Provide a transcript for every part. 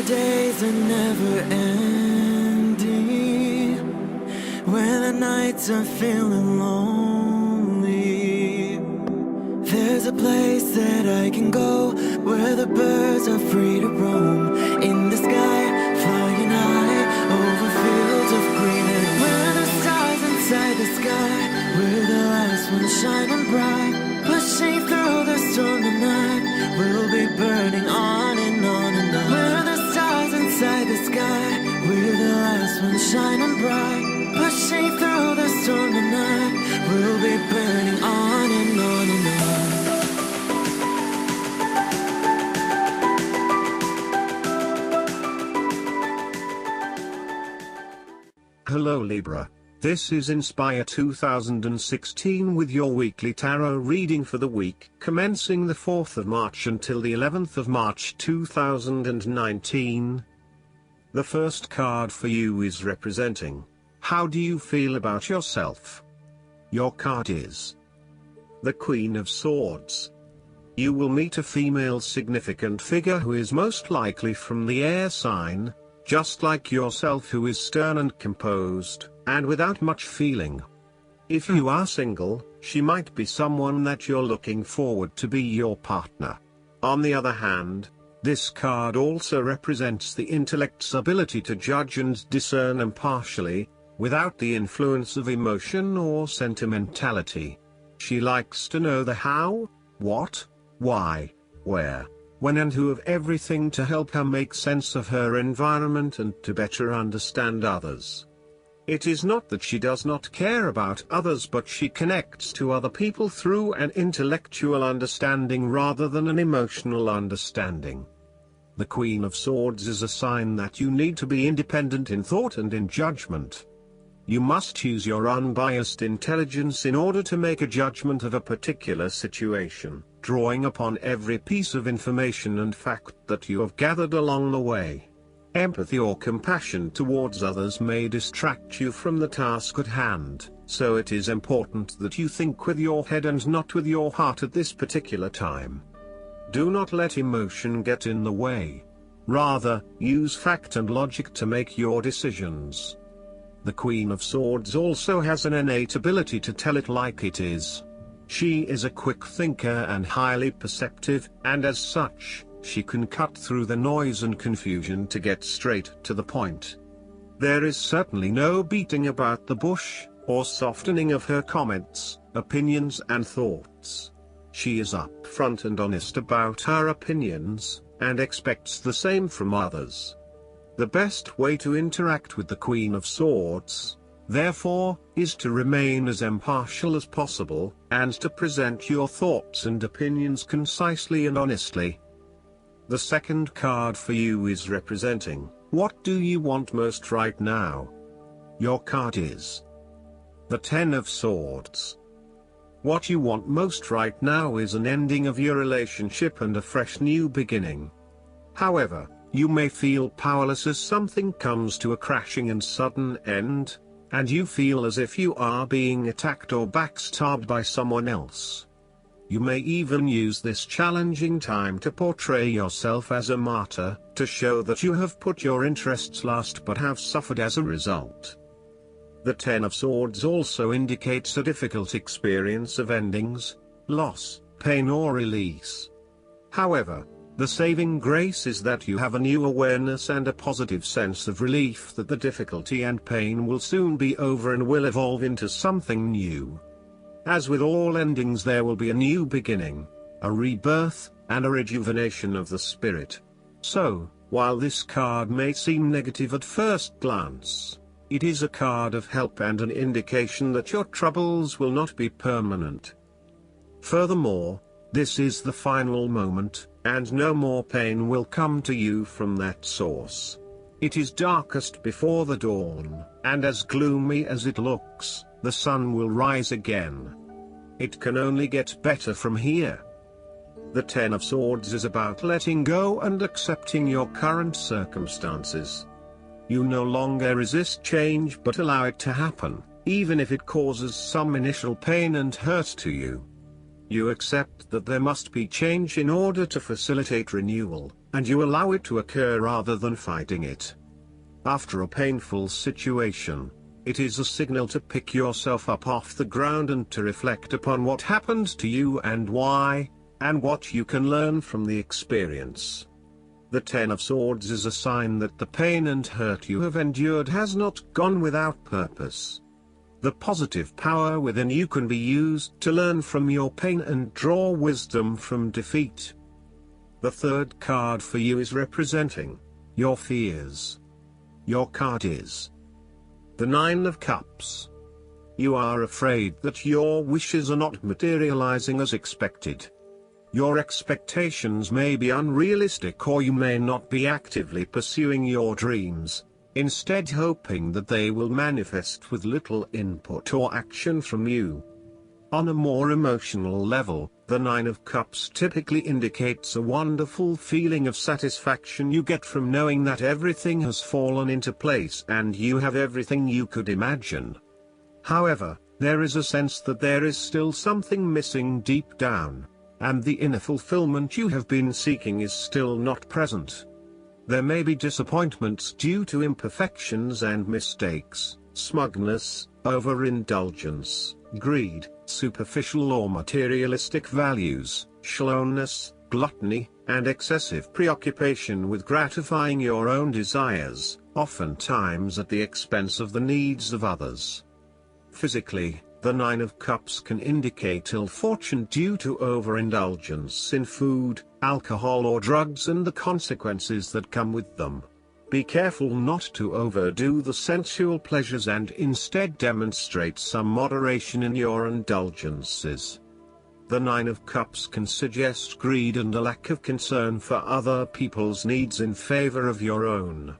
the days are never ending, when the nights are feeling lonely, there's a place that I can go, where the birds are free to roam, in the sky, flying high, over fields of green, and where the stars inside the sky, we're the last ones shining bright, pushing through the storm tonight, we'll be burning on and on and on. We're the stars inside the sky, we're the last ones shining bright, pushing through the storm tonight, we'll be burning on and on and on. Hello Libra, this is Inspire 2016 with your weekly tarot reading for the week commencing the 4th of March until the 11th of March 2019. The first card for you is representing, how do you feel about yourself? Your card is the Queen of Swords. You will meet a female significant figure who is most likely from the air sign, just like yourself, who is stern and composed, and without much feeling. If you are single, she might be someone that you're looking forward to be your partner. On the other hand, this card also represents the intellect's ability to judge and discern impartially, without the influence of emotion or sentimentality. She likes to know the how, what, why, where, when and who of everything to help her make sense of her environment and to better understand others. It is not that she does not care about others, but she connects to other people through an intellectual understanding rather than an emotional understanding. The Queen of Swords is a sign that you need to be independent in thought and in judgment. You must use your unbiased intelligence in order to make a judgment of a particular situation, drawing upon every piece of information and fact that you have gathered along the way. Empathy or compassion towards others may distract you from the task at hand, so it is important that you think with your head and not with your heart at this particular time. Do not let emotion get in the way. Rather, use fact and logic to make your decisions. The Queen of Swords also has an innate ability to tell it like it is. She is a quick thinker and highly perceptive, and as such, she can cut through the noise and confusion to get straight to the point. There is certainly no beating about the bush, or softening of her comments, opinions and thoughts. She is upfront and honest about her opinions, and expects the same from others. The best way to interact with the Queen of Swords, therefore, is to remain as impartial as possible, and to present your thoughts and opinions concisely and honestly. The second card for you is representing, what do you want most right now? Your card is the Ten of Swords. What you want most right now is an ending of your relationship and a fresh new beginning. However, you may feel powerless as something comes to a crashing and sudden end, and you feel as if you are being attacked or backstabbed by someone else. You may even use this challenging time to portray yourself as a martyr, to show that you have put your interests last but have suffered as a result. The Ten of Swords also indicates a difficult experience of endings, loss, pain or release. However, the saving grace is that you have a new awareness and a positive sense of relief that the difficulty and pain will soon be over and will evolve into something new. As with all endings, there will be a new beginning, a rebirth, and a rejuvenation of the spirit. So, while this card may seem negative at first glance, it is a card of help and an indication that your troubles will not be permanent. Furthermore, this is the final moment, and no more pain will come to you from that source. It is darkest before the dawn, and as gloomy as it looks, the sun will rise again. It can only get better from here. The Ten of Swords is about letting go and accepting your current circumstances. You no longer resist change but allow it to happen, even if it causes some initial pain and hurt to you. You accept that there must be change in order to facilitate renewal, and you allow it to occur rather than fighting it. After a painful situation, it is a signal to pick yourself up off the ground and to reflect upon what happened to you and why, and what you can learn from the experience. The Ten of Swords is a sign that the pain and hurt you have endured has not gone without purpose. The positive power within you can be used to learn from your pain and draw wisdom from defeat. The third card for you is representing your fears. Your card is the Nine of Cups. You are afraid that your wishes are not materializing as expected. Your expectations may be unrealistic, or you may not be actively pursuing your dreams, instead hoping that they will manifest with little input or action from you. On a more emotional level, the Nine of Cups typically indicates a wonderful feeling of satisfaction you get from knowing that everything has fallen into place and you have everything you could imagine. However, there is a sense that there is still something missing deep down, and the inner fulfillment you have been seeking is still not present. There may be disappointments due to imperfections and mistakes, smugness, overindulgence, greed, superficial or materialistic values, shallowness, gluttony, and excessive preoccupation with gratifying your own desires, oftentimes at the expense of the needs of others. Physically, the Nine of Cups can indicate ill fortune due to overindulgence in food, alcohol or drugs and the consequences that come with them. Be careful not to overdo the sensual pleasures and instead demonstrate some moderation in your indulgences. The Nine of Cups can suggest greed and a lack of concern for other people's needs in favor of your own.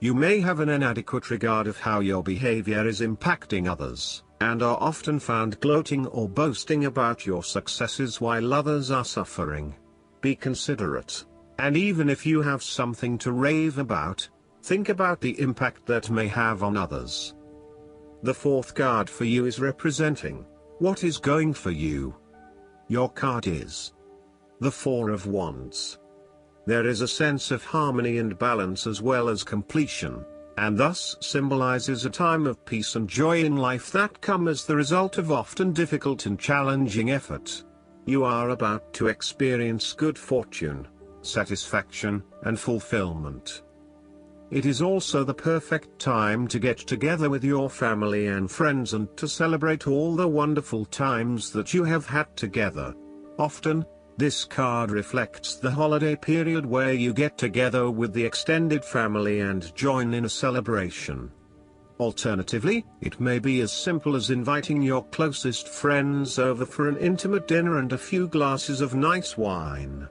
You may have an inadequate regard of how your behavior is impacting others, and are often found gloating or boasting about your successes while others are suffering. Be considerate, and even if you have something to rave about, think about the impact that may have on others. The fourth card for you is representing what is going for you. Your card is the Four of Wands. There is a sense of harmony and balance as well as completion, and thus symbolizes a time of peace and joy in life that come as the result of often difficult and challenging effort. You are about to experience good fortune, satisfaction, and fulfillment. It is also the perfect time to get together with your family and friends and to celebrate all the wonderful times that you have had together. Often, this card reflects the holiday period where you get together with the extended family and join in a celebration. Alternatively, it may be as simple as inviting your closest friends over for an intimate dinner and a few glasses of nice wine.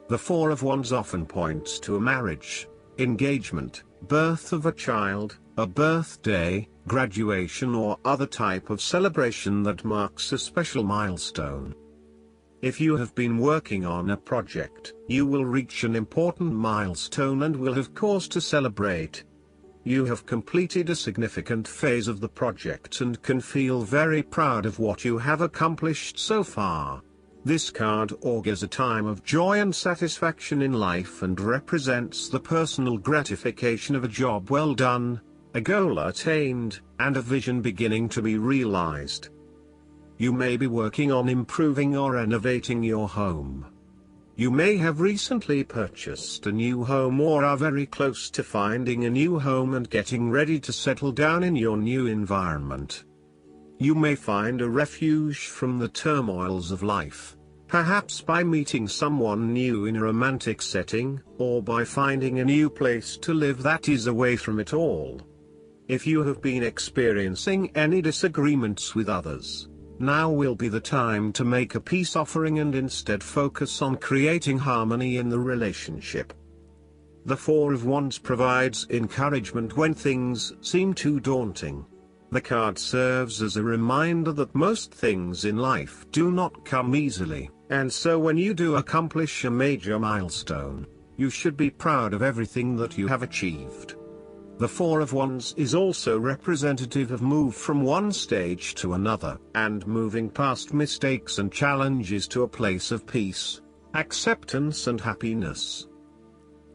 The Four of Wands often points to a marriage, engagement, birth of a child, a birthday, graduation or other type of celebration that marks a special milestone. If you have been working on a project, you will reach an important milestone and will have cause to celebrate. You have completed a significant phase of the project and can feel very proud of what you have accomplished so far. This card augurs a time of joy and satisfaction in life and represents the personal gratification of a job well done, a goal attained, and a vision beginning to be realized. You may be working on improving or renovating your home. You may have recently purchased a new home or are very close to finding a new home and getting ready to settle down in your new environment. You may find a refuge from the turmoils of life, perhaps by meeting someone new in a romantic setting, or by finding a new place to live that is away from it all. If you have been experiencing any disagreements with others, now will be the time to make a peace offering and instead focus on creating harmony in the relationship. The Four of Wands provides encouragement when things seem too daunting. The card serves as a reminder that most things in life do not come easily, and so when you do accomplish a major milestone, you should be proud of everything that you have achieved. The Four of Wands is also representative of move from one stage to another, and moving past mistakes and challenges to a place of peace, acceptance and happiness.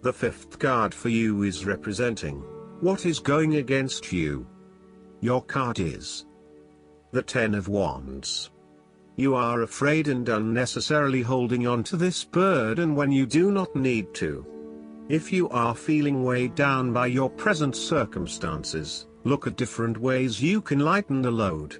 The fifth card for you is representing what is going against you. Your card is the Ten of Wands. You are afraid and unnecessarily holding on to this burden when you do not need to. If you are feeling weighed down by your present circumstances, look at different ways you can lighten the load.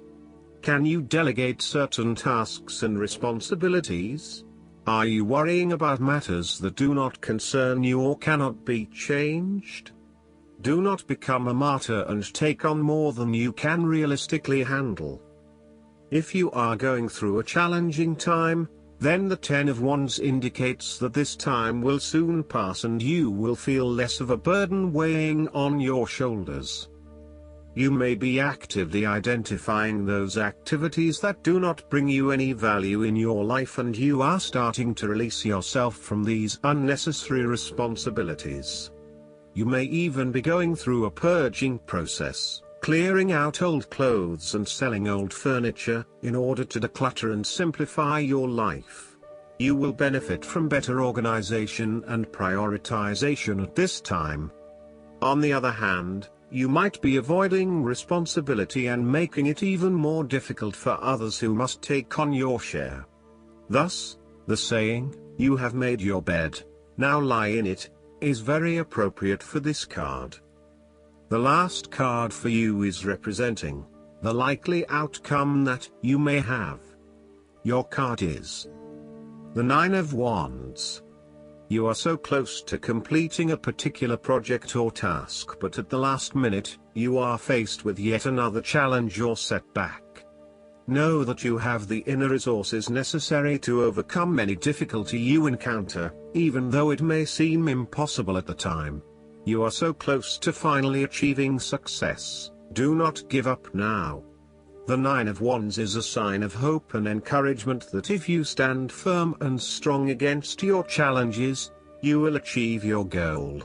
Can you delegate certain tasks and responsibilities? Are you worrying about matters that do not concern you or cannot be changed? Do not become a martyr and take on more than you can realistically handle. If you are going through a challenging time, then the Ten of Wands indicates that this time will soon pass and you will feel less of a burden weighing on your shoulders. You may be actively identifying those activities that do not bring you any value in your life, and you are starting to release yourself from these unnecessary responsibilities. You may even be going through a purging process, clearing out old clothes and selling old furniture, in order to declutter and simplify your life. You will benefit from better organization and prioritization at this time. On the other hand, you might be avoiding responsibility and making it even more difficult for others who must take on your share. Thus, the saying, "You have made your bed, now lie in it," is very appropriate for this card. The last card for you is representing the likely outcome that you may have. Your card is the Nine of Wands. You are so close to completing a particular project or task, but at the last minute, you are faced with yet another challenge or setback. Know that you have the inner resources necessary to overcome any difficulty you encounter, even though it may seem impossible at the time. You are so close to finally achieving success. Do not give up now. The Nine of Wands is a sign of hope and encouragement that if you stand firm and strong against your challenges, you will achieve your goal.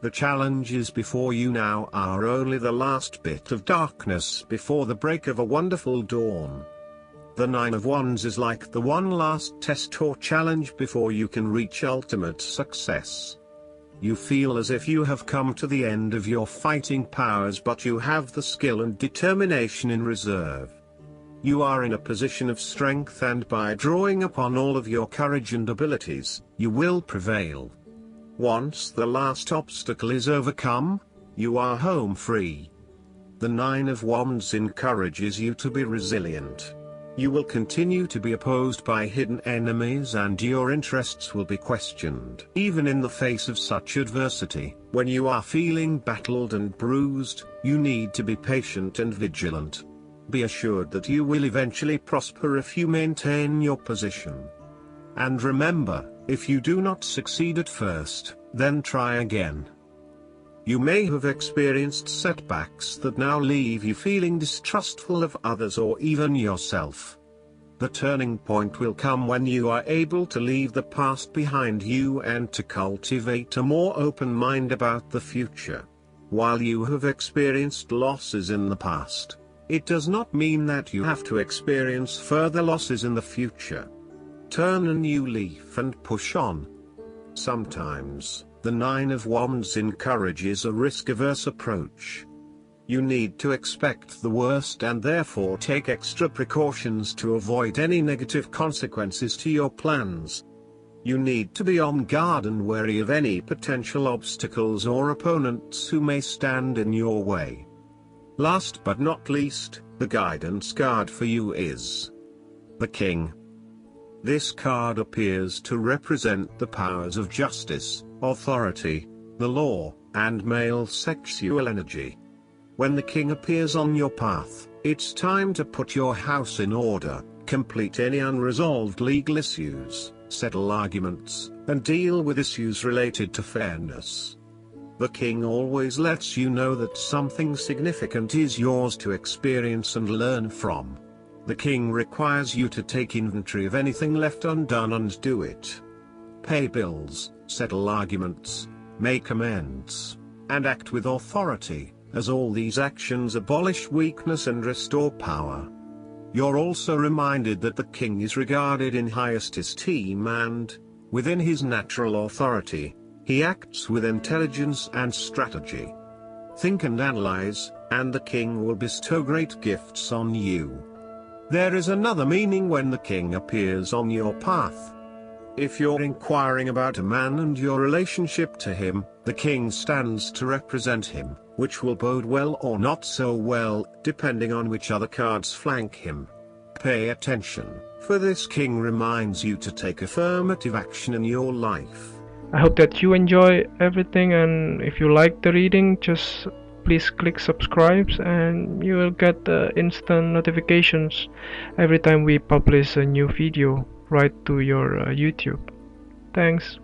The challenges before you now are only the last bit of darkness before the break of a wonderful dawn. The Nine of Wands is like the one last test or challenge before you can reach ultimate success. You feel as if you have come to the end of your fighting powers, but you have the skill and determination in reserve. You are in a position of strength, and by drawing upon all of your courage and abilities, you will prevail. Once the last obstacle is overcome, you are home free. The Nine of Wands encourages you to be resilient. You will continue to be opposed by hidden enemies, and your interests will be questioned. Even in the face of such adversity, when you are feeling battled and bruised, you need to be patient and vigilant. Be assured that you will eventually prosper if you maintain your position. And remember, if you do not succeed at first, then try again. You may have experienced setbacks that now leave you feeling distrustful of others or even yourself. The turning point will come when you are able to leave the past behind you and to cultivate a more open mind about the future. While you have experienced losses in the past, it does not mean that you have to experience further losses in the future. Turn a new leaf and push on. Sometimes, the Nine of Wands encourages a risk-averse approach. You need to expect the worst and therefore take extra precautions to avoid any negative consequences to your plans. You need to be on guard and wary of any potential obstacles or opponents who may stand in your way. Last but not least, the guidance card for you is the King. This card appears to represent the powers of justice, authority, the law, and male sexual energy. When the King appears on your path, it's time to put your house in order, complete any unresolved legal issues, settle arguments, and deal with issues related to fairness. The King always lets you know that something significant is yours to experience and learn from. The King requires you to take inventory of anything left undone and do it. Pay bills, settle arguments, make amends, and act with authority, as all these actions abolish weakness and restore power. You're also reminded that the king is regarded in highest esteem and, within his natural authority, he acts with intelligence and strategy. Think and analyze, and the king will bestow great gifts on you. There is another meaning when the king appears on your path. If you're inquiring about a man and your relationship to him, the king stands to represent him, which will bode well or not so well, depending on which other cards flank him. Pay attention, for this king reminds you to take affirmative action in your life. I hope that you enjoy everything, and if you like the reading, just please click subscribe and you will get instant notifications every time we publish a new video right to your YouTube. Thanks.